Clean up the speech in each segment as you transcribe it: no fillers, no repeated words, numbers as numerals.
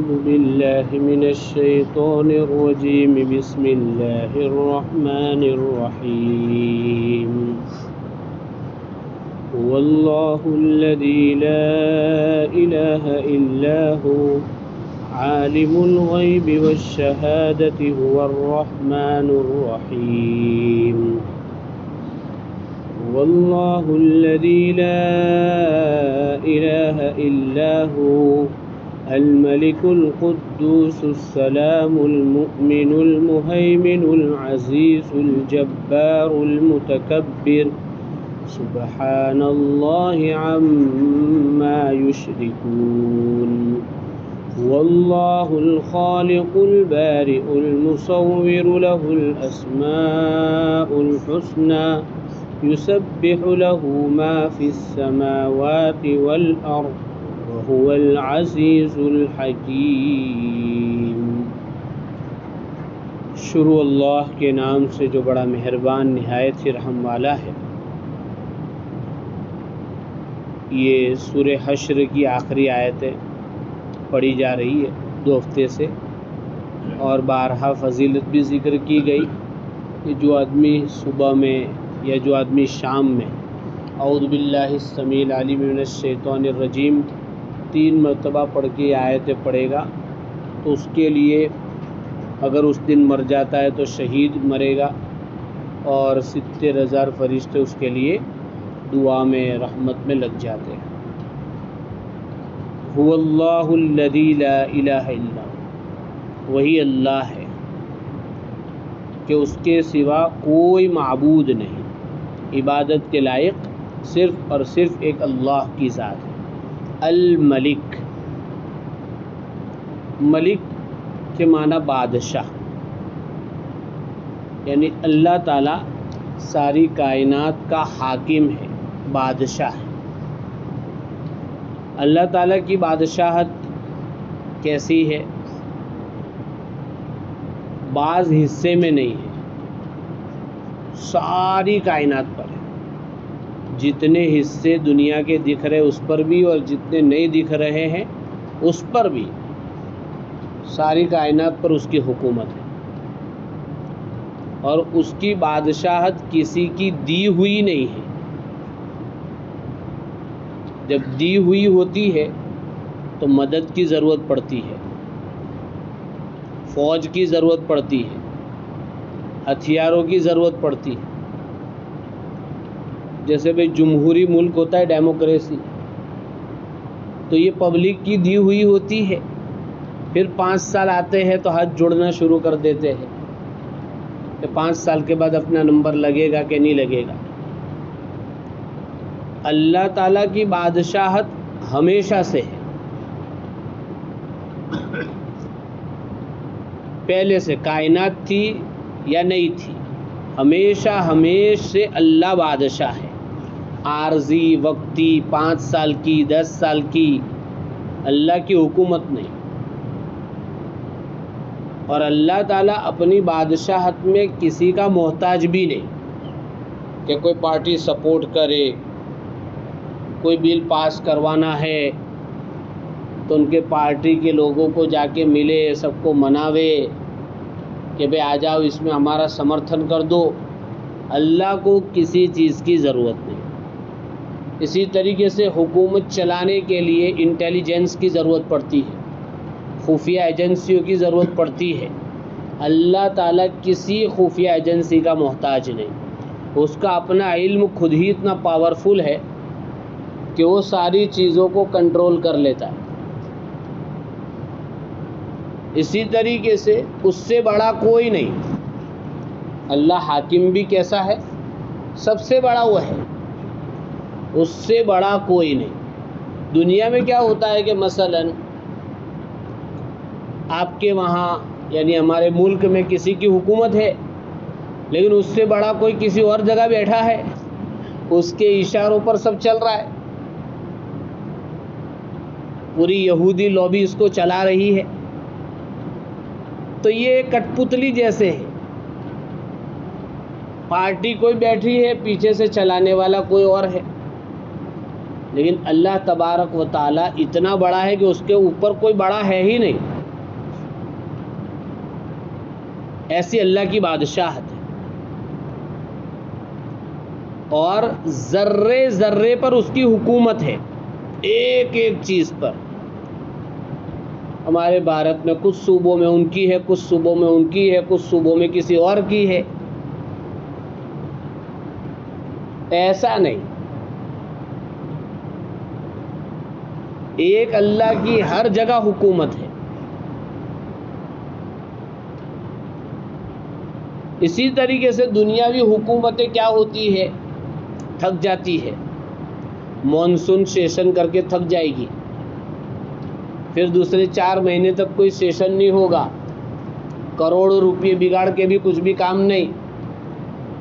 أعوذ بالله من الشيطان الرجيم بسم الله الرحمن الرحيم هو الله الذي لا إله إلا هو عالم الغيب والشهادة هو الرحمن الرحيم هو الله الذي لا إله إلا هو الملك القدوس السلام المؤمن المهيمن العزيز الجبار المتكبر سبحان الله عما يشركون هو الله الخالق البارئ المصور له الأسماء الحسنى يسبح له ما في السماوات والأرض وهو العزیز الحکیم۔ شروع اللہ کے نام سے جو بڑا مہربان نہایت ہی رحم والا ہے۔ یہ سورہ حشر کی آخری آیتیں پڑھی جا رہی ہے 2 ہفتے سے، اور بارہا فضیلت بھی ذکر کی گئی کہ جو آدمی صبح میں یا جو آدمی شام میں اعوذ باللہ السمیع العلیم من الشیطان الرجیم 3 مرتبہ پڑھ کے آیتیں پڑھے گا تو اس کے لیے اگر اس دن مر جاتا ہے تو شہید مرے گا، اور 70,000 فرشتے اس کے لیے دعا میں رحمت میں لگ جاتے ہیں۔ هو اللہ الذی لا الہ الا هو، وہی اللہ ہے کہ اس کے سوا کوئی معبود نہیں، عبادت کے لائق صرف اور صرف ایک اللہ کی ذات ہے۔ الملک، ملک کے معنی بادشاہ، یعنی اللہ تعالیٰ ساری کائنات کا حاکم ہے، بادشاہ ہے۔ اللہ تعالیٰ کی بادشاہت کیسی ہے؟ بعض حصے میں نہیں ہے، ساری کائنات پر ہے۔ جتنے حصے دنیا کے دکھ رہے اس پر بھی، اور جتنے نہیں دکھ رہے ہیں اس پر بھی، ساری کائنات پر اس کی حکومت ہے، اور اس کی بادشاہت کسی کی دی ہوئی نہیں ہے۔ جب دی ہوئی ہوتی ہے تو مدد کی ضرورت پڑتی ہے، فوج کی ضرورت پڑتی ہے، ہتھیاروں کی ضرورت پڑتی ہے۔ جیسے بھئی جمہوری ملک ہوتا ہے، ڈیموکریسی، تو یہ پبلک کی دی ہوئی ہوتی ہے، پھر 5 سال آتے ہیں تو ہاتھ جوڑنا شروع کر دیتے ہیں کہ 5 سال کے بعد اپنا نمبر لگے گا کہ نہیں لگے گا۔ اللہ تعالیٰ کی بادشاہت ہمیشہ سے ہے، پہلے سے کائنات تھی یا نہیں تھی، ہمیشہ سے اللہ بادشاہ ہے۔ عارضی وقتی 5 سال کی 10 سال کی اللہ کی حکومت نہیں، اور اللہ تعالیٰ اپنی بادشاہت میں کسی کا محتاج بھی نہیں کہ کوئی پارٹی سپورٹ کرے، کوئی بل پاس کروانا ہے تو ان کے پارٹی کے لوگوں کو جا کے ملے، سب کو مناوے کہ بھئی آ جاؤ اس میں ہمارا سمرتھن کر دو۔ اللہ کو کسی چیز کی ضرورت نہیں۔ اسی طریقے سے حکومت چلانے کے لیے انٹیلیجنس کی ضرورت پڑتی ہے، خفیہ ایجنسیوں کی ضرورت پڑتی ہے۔ اللہ تعالیٰ کسی خفیہ ایجنسی کا محتاج نہیں، اس کا اپنا علم خود ہی اتنا پاورفل ہے کہ وہ ساری چیزوں کو کنٹرول کر لیتا ہے۔ اسی طریقے سے اس سے بڑا کوئی نہیں۔ اللہ حاکم بھی کیسا ہے؟ سب سے بڑا وہ ہے، اس سے بڑا کوئی نہیں۔ دنیا میں کیا ہوتا ہے کہ مثلاً آپ کے وہاں یعنی ہمارے ملک میں کسی کی حکومت ہے، لیکن اس سے بڑا کوئی کسی اور جگہ بیٹھا ہے، اس کے اشاروں پر سب چل رہا ہے، پوری یہودی لابی اس کو چلا رہی ہے۔ تو یہ کٹ پتلی جیسے ہے، پارٹی کوئی بیٹھی ہے، پیچھے سے چلانے والا کوئی اور ہے۔ لیکن اللہ تبارک و تعالیٰ اتنا بڑا ہے کہ اس کے اوپر کوئی بڑا ہے ہی نہیں۔ ایسی اللہ کی بادشاہت ہے. اور ذرے ذرے پر اس کی حکومت ہے، ایک ایک چیز پر. ہمارے بھارت میں کچھ صوبوں میں ان کی ہے، کچھ صوبوں میں ان کی ہے، کچھ صوبوں میں کسی اور کی ہے. ایسا نہیں، ایک اللہ کی ہر جگہ حکومت ہے. اسی طریقے سے دنیاوی حکومتیں کیا ہوتی ہے؟ تھک جاتی ہے، مانسون سیشن کر کے تھک جائے گی، پھر دوسرے 4 مہینے تک کوئی سیشن نہیں ہوگا، کروڑوں روپے بگاڑ کے بھی کچھ بھی کام نہیں.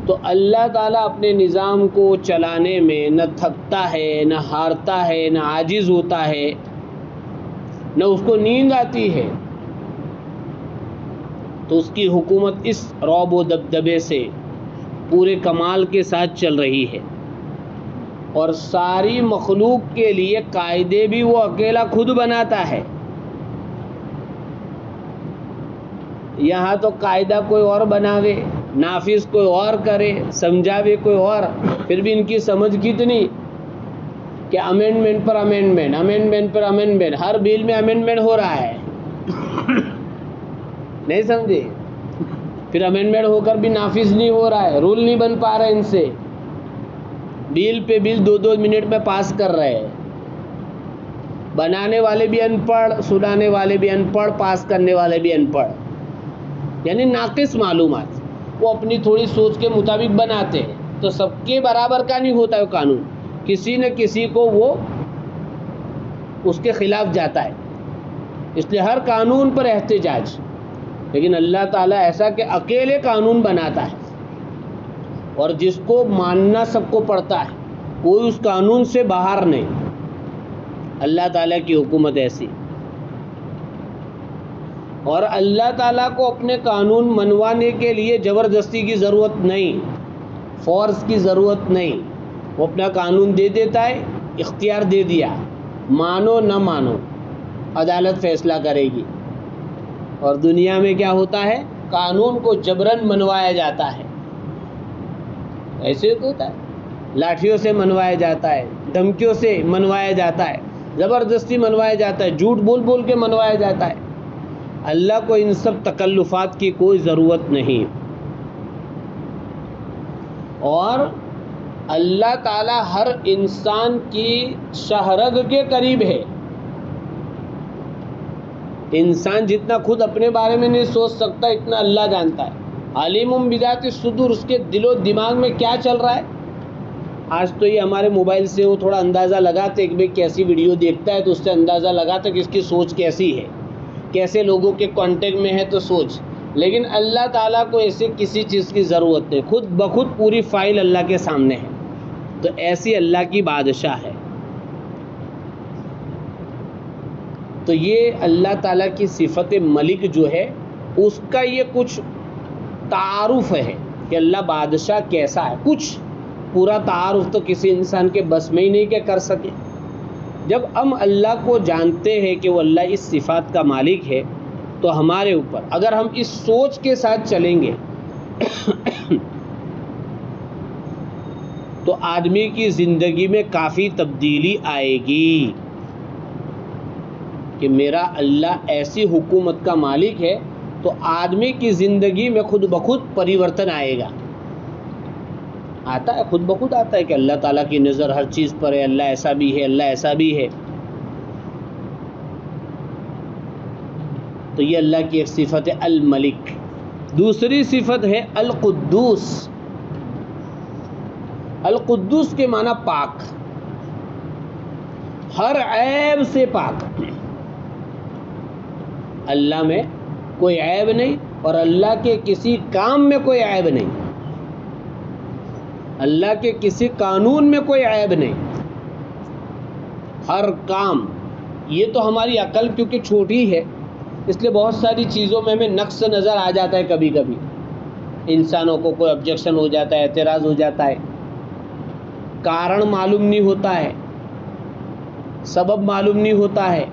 تو اللہ تعالیٰ اپنے نظام کو چلانے میں نہ تھکتا ہے، نہ ہارتا ہے، نہ عاجز ہوتا ہے، نہ اس کو نیند آتی ہے. تو اس کی حکومت اس رعب و دبدبے سے پورے کمال کے ساتھ چل رہی ہے. اور ساری مخلوق کے لیے قاعدے بھی وہ اکیلا خود بناتا ہے. یہاں تو قاعدہ کوئی اور بناوے، نافذ کوئی اور کرے، سمجھاوے کوئی اور. پھر بھی ان کی سمجھ کتنی کہ امینڈمنٹ پر امینڈمنٹ، امینڈمنٹ پر امینڈمنٹ، ہر بل میں امینڈمنٹ ہو رہا ہے. نہیں سمجھے؟ پھر امینڈمنٹ ہو کر بھی نافذ نہیں ہو رہا ہے، رول نہیں بن پا رہا ان سے. بل پہ بل 2 منٹ میں پاس کر رہے ہیں. بنانے والے بھی ان پڑھ، سنانے والے بھی ان پڑھ، پاس کرنے والے بھی ان پڑھ، یعنی ناقص معلومات. وہ اپنی تھوڑی سوچ کے مطابق بناتے ہیں. تو سب کے برابر کا نہیں ہوتا ہے قانون، کسی نہ کسی کو وہ اس کے خلاف جاتا ہے. اس لیے ہر قانون پر احتجاج. لیکن اللہ تعالیٰ ایسا کہ اکیلے قانون بناتا ہے، اور جس کو ماننا سب کو پڑتا ہے، کوئی اس قانون سے باہر نہیں. اللہ تعالیٰ کی حکومت ایسی. اور اللہ تعالیٰ کو اپنے قانون منوانے کے لیے زبردستی کی ضرورت نہیں، فورس کی ضرورت نہیں. وہ اپنا قانون دے دیتا ہے، اختیار دے دیا، مانو نہ مانو عدالت فیصلہ کرے گی. اور دنیا میں کیا ہوتا ہے؟ قانون کو جبراً منوایا جاتا ہے. ایسے ہوتا ہے، لاٹھیوں سے منوایا جاتا ہے، دھمکیوں سے منوایا جاتا ہے، زبردستی منوایا جاتا ہے، جھوٹ بول بول کے منوایا جاتا ہے. اللہ کو ان سب تکلفات کی کوئی ضرورت نہیں. اور اللہ تعالیٰ ہر انسان کی شہرگ کے قریب ہے. انسان جتنا خود اپنے بارے میں نہیں سوچ سکتا، اتنا اللہ جانتا ہے. علیم بذات الصدور، اس کے دل و دماغ میں کیا چل رہا ہے. آج تو یہ ہمارے موبائل سے وہ تھوڑا اندازہ لگاتے کہ بھئی کیسی ویڈیو دیکھتا ہے، تو اس سے اندازہ لگاتا کہ اس کی سوچ کیسی ہے، کیسے لوگوں کے کانٹیکٹ میں ہے تو سوچ. لیکن اللہ تعالیٰ کو ایسے کسی چیز کی ضرورت نہیں، خود بخود پوری فائل اللہ کے سامنے ہے. تو ایسی اللہ کی بادشاہ ہے. تو یہ اللہ تعالیٰ کی صفت ملک جو ہے، اس کا یہ کچھ تعارف ہے کہ اللہ بادشاہ کیسا ہے. کچھ پورا تعارف تو کسی انسان کے بس میں ہی نہیں کہ کر سکے. جب ہم اللہ کو جانتے ہیں کہ وہ اللہ اس صفات کا مالک ہے، تو ہمارے اوپر اگر ہم اس سوچ کے ساتھ چلیں گے تو آدمی کی زندگی میں کافی تبدیلی آئے گی کہ میرا اللہ ایسی حکومت کا مالک ہے. تو آدمی کی زندگی میں خود بخود پریورتن آئے گا. آتا ہے، خود بخود آتا ہے کہ اللہ تعالیٰ کی نظر ہر چیز پر ہے، اللہ ایسا بھی ہے، اللہ ایسا بھی ہے. تو یہ اللہ کی ایک صفت ہے الملک. دوسری صفت ہے القدوس. القدوس کے معنی پاک، ہر عیب سے پاک. اللہ میں کوئی عیب نہیں، اور اللہ کے کسی کام میں کوئی عیب نہیں، اللہ کے کسی قانون میں کوئی عیب نہیں. ہر کام، یہ تو ہماری عقل کیونکہ چھوٹی ہے، اس لیے بہت ساری چیزوں میں ہمیں نقص نظر آ جاتا ہے. کبھی کبھی انسانوں کو کوئی آبجیکشن ہو جاتا ہے، اعتراض ہو جاتا ہے، کارن معلوم نہیں ہوتا ہے، سبب معلوم نہیں ہوتا ہے،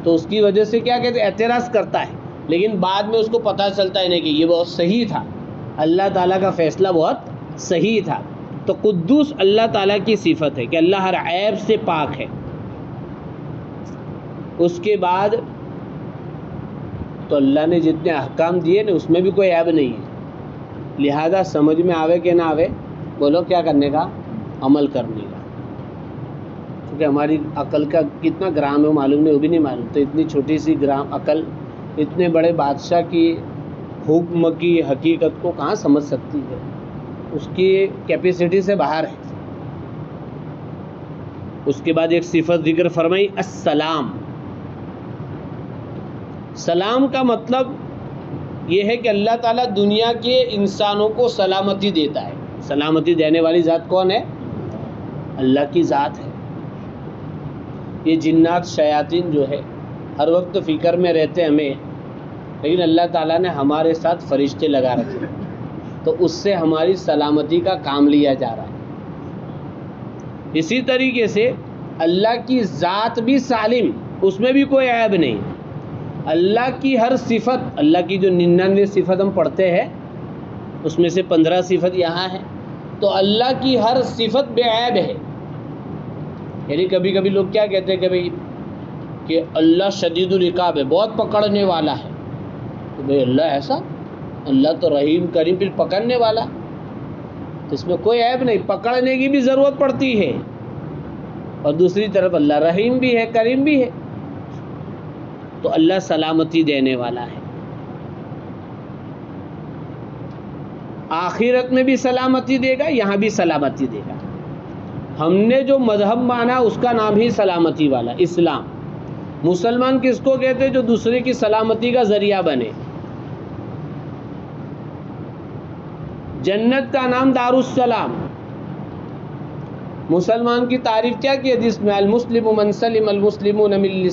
تو اس کی وجہ سے کیا کہتے ہیں، اعتراض کرتا ہے. لیکن بعد میں اس کو پتہ چلتا ہے نہیں کہ یہ بہت صحیح تھا، اللہ تعالیٰ کا فیصلہ بہت صحیح تھا۔ تو قدوس اللہ تعالیٰ کی صفت ہے کہ اللہ ہر عیب سے پاک ہے۔ اس کے بعد تو اللہ نے جتنے احکام دیے نا اس میں بھی کوئی عیب نہیں ہے، لہذا سمجھ میں آوے کہ نہ آوے بولو کیا کرنے کا، عمل کرنے کا۔ کیونکہ ہماری عقل کا کتنا گرام ہے وہ معلوم نہیں، وہ بھی نہیں معلوم، تو اتنی چھوٹی سی گرام عقل اتنے بڑے بادشاہ کی حکم کی حقیقت کو کہاں سمجھ سکتی ہے، اس کی کیپیسٹی سے باہر ہے۔ اس کے بعد ایک صفت ذکر فرمائی السلام۔ سلام کا مطلب یہ ہے کہ اللہ تعالیٰ دنیا کے انسانوں کو سلامتی دیتا ہے۔ سلامتی دینے والی ذات کون ہے؟ اللہ کی ذات ہے۔ یہ جنات شیاطین جو ہے ہر وقت فکر میں رہتے ہمیں، لیکن اللہ تعالیٰ نے ہمارے ساتھ فرشتے لگا رکھے، تو اس سے ہماری سلامتی کا کام لیا جا رہا ہے۔ اسی طریقے سے اللہ کی ذات بھی سالم، اس میں بھی کوئی عیب نہیں۔ اللہ کی ہر صفت، اللہ کی جو 99 صفت ہم پڑھتے ہیں اس میں سے 15 صفت یہاں ہے، تو اللہ کی ہر صفت بے عیب ہے۔ یعنی کبھی کبھی لوگ کیا کہتے ہیں کہ بھئی کہ اللہ شدید العقاب ہے، بہت پکڑنے والا ہے، تو بھئی اللہ ایسا؟ اللہ تو رحیم کریم پھر پکڑنے والا، تو اس میں کوئی عیب نہیں، پکڑنے کی بھی ضرورت پڑتی ہے، اور دوسری طرف اللہ رحیم بھی ہے، کریم بھی ہے، تو اللہ سلامتی دینے والا ہے۔ آخرت میں بھی سلامتی دے گا، یہاں بھی سلامتی دے گا۔ ہم نے جو مذہب مانا اس کا نام ہی سلامتی والا، اسلام۔ مسلمان کس کو کہتے ہیں؟ جو دوسرے کی سلامتی کا ذریعہ بنے۔ جنت کا نام دارالسلام۔ مسلمان کی تعریف کیا کی حدیث میں؟ المسلم من سلم المسلمون من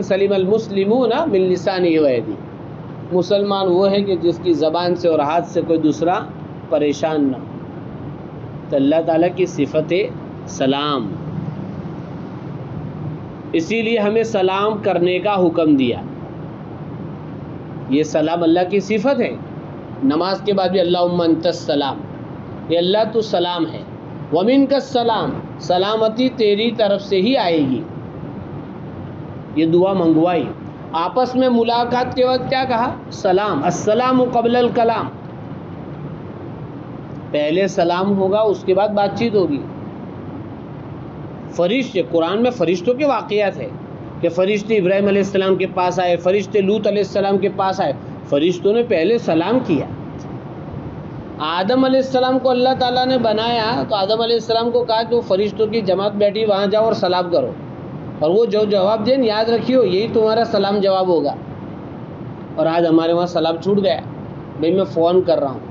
سلم المسلمون من لسانه ویدیہ۔ مسلمان وہ ہے کہ جس کی زبان سے اور ہاتھ سے کوئی دوسرا پریشان نہ ہو۔ تو اللہ تعالیٰ کی صفت سلام، اسی لیے ہمیں سلام کرنے کا حکم دیا۔ یہ سلام اللہ کی صفت ہے۔ نماز کے بعد بھی اللہم انت السلام، یہ اللہ تو سلام ہے۔ ومنک السلام، سلامتی تیری طرف سے ہی آئے گی۔ یہ دعا منگوائی۔ آپس میں ملاقات کے وقت کیا کہا؟ سلام، السلام قبل الکلام۔ پہلے سلام ہوگا، اس کے بعد بات چیت ہوگی۔ فرشتے، قرآن میں فرشتوں کے واقعات ہے کہ فرشتے ابراہیم علیہ السلام کے پاس آئے، فرشتے لوط علیہ السلام کے پاس آئے، فرشتوں نے پہلے سلام کیا۔ آدم علیہ السلام کو اللہ تعالیٰ نے بنایا تو آدم علیہ السلام کو کہا کہ وہ فرشتوں کی جماعت بیٹھی وہاں جاؤ اور سلام کرو، اور وہ جو جواب دیں یاد رکھیو یہی تمہارا سلام جواب ہوگا۔ اور آج ہمارے وہاں سلام چھوٹ گیا۔ بھئی میں فون کر رہا ہوں،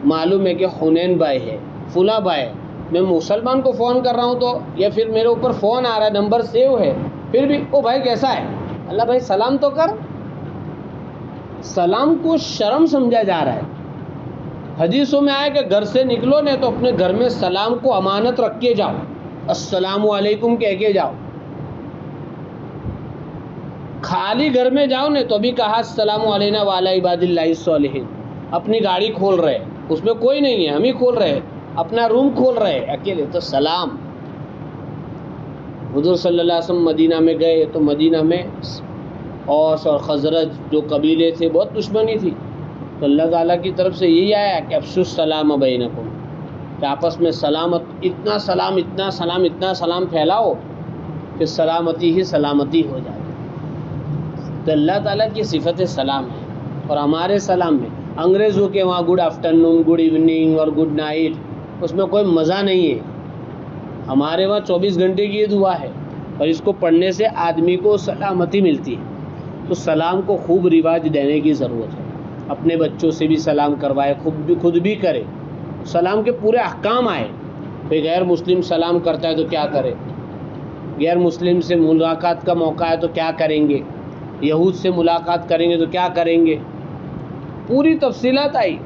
معلوم ہے کہ حنین بھائی ہے، فلاں بھائی ہے، میں مسلمان کو فون کر رہا ہوں تو یا پھر میرے اوپر فون آ رہا ہے، نمبر سیو ہے، پھر بھی او بھائی کیسا ہے؟ اللہ بھائی سلام تو کر۔ سلام کو شرم سمجھا جا رہا ہے۔ حدیثوں میں آیا کہ گھر سے نکلو نہیں تو اپنے گھر میں سلام کو امانت رکھ کے جاؤ، السلام علیکم کہہ کے جاؤ۔ خالی گھر میں جاؤ نہیں تو ابھی کہا السلام علینا وعلی عباد اللہ الصالحین۔ اپنی گاڑی کھول رہے، اس میں کوئی نہیں ہے، ہم ہی کھول رہے، اپنا روم کھول رہے اکیلے، تو سلام۔ حضور صلی اللہ علیہ وسلم مدینہ میں گئے تو مدینہ میں اوس اور خزرج جو قبیلے تھے بہت دشمنی تھی، تو اللہ تعالیٰ کی طرف سے یہی آیا کہ افشوا السلام بینکم، کہ آپس میں سلامت، اتنا سلام اتنا سلام اتنا سلام پھیلاؤ کہ سلامتی ہی سلامتی ہو جائے۔ تو اللہ تعالیٰ کی صفت سلام ہے، اور ہمارے سلام میں انگریزوں کے وہاں گڈ آفٹرنون، گڈ ایوننگ اور گڈ نائٹ، اس میں کوئی مزہ نہیں ہے۔ ہمارے وہاں 24 گھنٹے کی یہ دعا ہے، اور اس کو پڑھنے سے آدمی کو سلامتی ملتی ہے۔ تو سلام کو خوب رواج دینے کی ضرورت ہے۔ اپنے بچوں سے بھی سلام کروائے، خود بھی کرے۔ سلام کے پورے احکام آئے۔ پھر غیر مسلم سلام کرتا ہے تو کیا کرے، غیر مسلم سے ملاقات کا موقع ہے تو کیا کریں گے، یہود سے ملاقات کریں گے تو کیا کریں گے، پوری تفصیلات آئی۔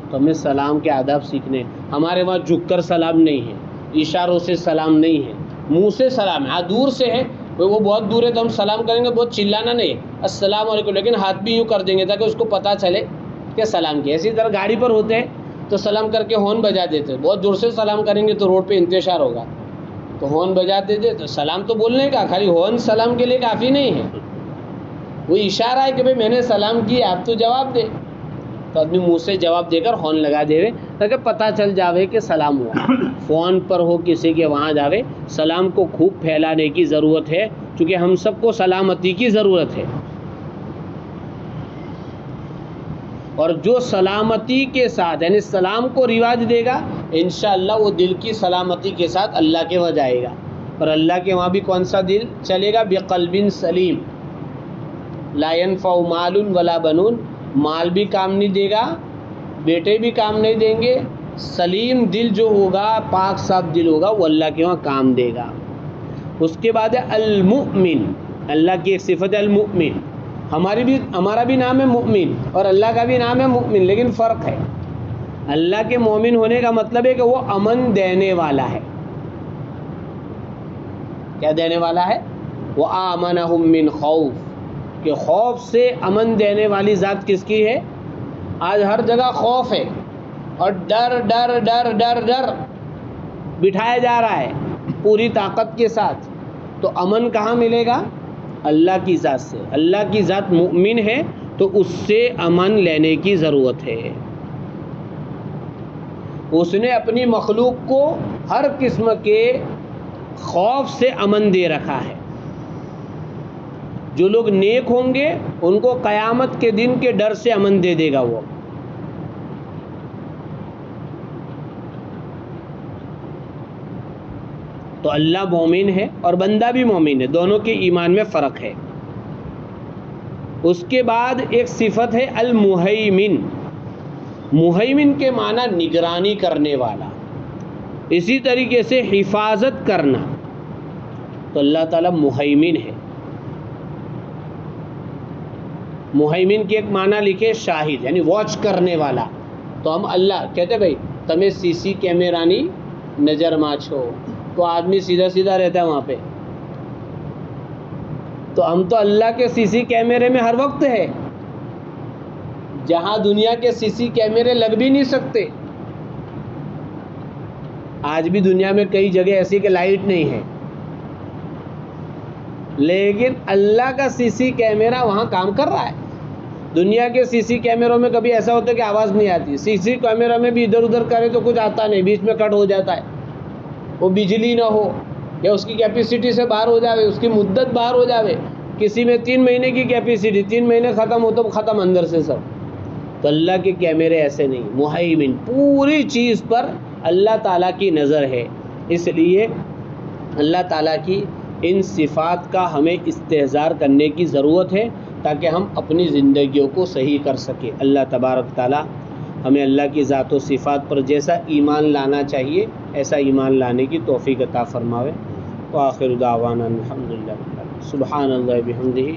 تو ہمیں سلام کے آداب سیکھنے۔ ہمارے وہاں جھک کر سلام نہیں ہے، اشاروں سے سلام نہیں ہے، منہ سے سلام ہے۔ ہاں دور سے ہے وہ بہت دور ہے تو ہم سلام کریں گے، بہت چلانا نہیں، السلام علیکم، لیکن ہاتھ بھی یوں کر دیں گے تاکہ اس کو پتہ چلے کہ سلام کیا. اسی طرح گاڑی پر ہوتے ہیں تو سلام کر کے ہارن بجا دیتے ہیں. بہت زور سے سلام کریں گے تو روڈ پہ انتشار ہوگا، تو ہارن بجا دیتے. تو سلام تو بولنے کا، خالی ہارن سلام کے لیے کافی نہیں ہے. وہ اشارہ ہے کہ بھئی میں نے سلام کیا، آپ تو جواب دے. تو آدمی منہ سے جواب دے کر ہارن لگا دے تاکہ پتہ چل جاوے کہ سلام ہوا. فون پر ہو کسی کے وہاں جاوے، سلام کو خوب پھیلانے کی ضرورت ہے، چونکہ ہم سب کو سلامتی کی ضرورت ہے. اور جو سلامتی کے ساتھ یعنی سلام کو رواج دے گا، انشاءاللہ وہ دل کی سلامتی کے ساتھ اللہ کے وہاں جائے گا. اور اللہ کے وہاں بھی کون سا دل چلے گا؟ بقلب سلیم. لا ينفع مال ولا بنون، مال بھی کام نہیں دے گا، بیٹے بھی کام نہیں دیں گے. سلیم دل جو ہوگا، پاک صاف دل ہوگا، وہ اللہ کے وہاں کام دے گا. اس کے بعد ہے المؤمن. اللہ کی ایک صفت ہے المؤمن. ہمارا بھی نام ہے مؤمن اور اللہ کا بھی نام ہے مؤمن، لیکن فرق ہے. اللہ کے مومن ہونے کا مطلب ہے کہ وہ امن دینے والا ہے. کیا دینے والا ہے؟ وَآمَنَهُم مِّنْ خَوْفٍ، کہ خوف سے امن دینے والی ذات کس کی ہے؟ آج ہر جگہ خوف ہے اور ڈر ڈر ڈر ڈر ڈر بٹھایا جا رہا ہے پوری طاقت کے ساتھ. تو امن کہاں ملے گا؟ اللہ کی ذات سے. اللہ کی ذات مؤمن ہے تو اس سے امن لینے کی ضرورت ہے. اس نے اپنی مخلوق کو ہر قسم کے خوف سے امن دے رکھا ہے. جو لوگ نیک ہوں گے ان کو قیامت کے دن کے ڈر سے امن دے دے گا وہ. تو اللہ مومن ہے اور بندہ بھی مومن ہے، دونوں کے ایمان میں فرق ہے. اس کے بعد ایک صفت ہے المہیمن. مہیمن کے معنی نگرانی کرنے والا، اسی طریقے سے حفاظت کرنا. تو اللہ تعالیٰ مہیمن ہے. مہیمن کے ایک معنی لکھے شاہد، یعنی واچ کرنے والا. تو ہم اللہ کہتے بھائی تمہیں سی سی کیمرانی نظر ما چھو، تو آدمی سیدھا سیدھا رہتا ہے وہاں پہ. تو ہم تو اللہ کے سی سی کیمرے میں ہر وقت ہے، جہاں دنیا کے سی سی کیمرے لگ بھی نہیں سکتے. آج بھی دنیا میں کئی جگہ ایسی کہ لائٹ نہیں ہے، لیکن اللہ کا سی سی کیمرہ وہاں کام کر رہا ہے. دنیا کے سی سی کیمروں میں کبھی ایسا ہوتا ہے کہ آواز نہیں آتی. سی سی کیمرہ میں بھی ادھر ادھر کرے تو کچھ آتا نہیں، بیچ میں کٹ ہو جاتا ہے. وہ بجلی نہ ہو یا اس کی کیپیسٹی سے باہر ہو جاوے، اس کی مدت باہر ہو جاوے. کسی میں 3 مہینے کی کیپیسٹی، 3 مہینے ختم ہو تو ختم اندر سے سب. تو اللہ کے کیمرے ایسے نہیں. مہیمن، پوری چیز پر اللہ تعالیٰ کی نظر ہے. اس لیے اللہ تعالیٰ کی ان صفات کا ہمیں استحضار کرنے کی ضرورت ہے تاکہ ہم اپنی زندگیوں کو صحیح کر سکیں. اللہ تبارک تعالیٰ ہمیں اللہ کی ذات و صفات پر جیسا ایمان لانا چاہیے ایسا ایمان لانے کی توفیق عطا فرماوے. وآخر دعوانا الحمدللہ. سبحان اللہ بحمدہ.